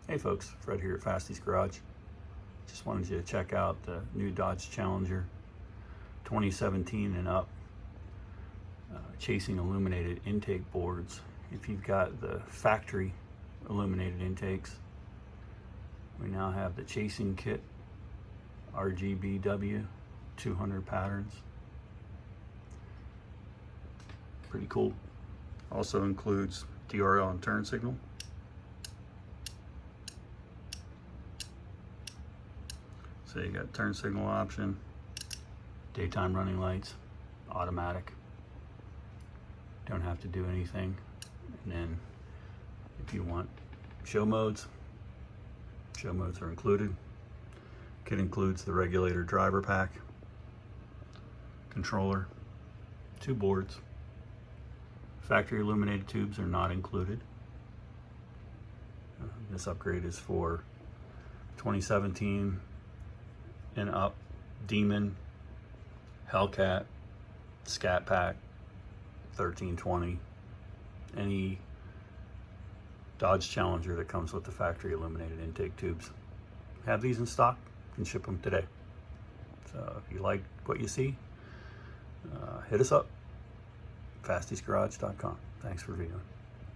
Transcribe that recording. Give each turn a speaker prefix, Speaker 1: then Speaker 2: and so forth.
Speaker 1: Hey folks, Fred here at Fasty's Garage. Just wanted you to check out the new Dodge Challenger 2017 and up Chasing illuminated intake boards. If you've got the factory illuminated intakes, we now have the Chasing kit, SRGBW 200 patterns. Pretty cool. Also includes DRL and turn signal. So you got turn signal option, daytime running lights, automatic. Don't have to do anything. And then if you want show modes are included. Kit includes the regulator driver pack, controller, 2 boards. Factory illuminated tubes are not included. This upgrade is for 2017 and up Demon, Hellcat, Scat Pack, 1320, any Dodge Challenger that comes with the factory illuminated intake tubes. Have these in stock, can ship them today. So if you like what you see, hit us up, fastysgarage.com. Thanks for viewing.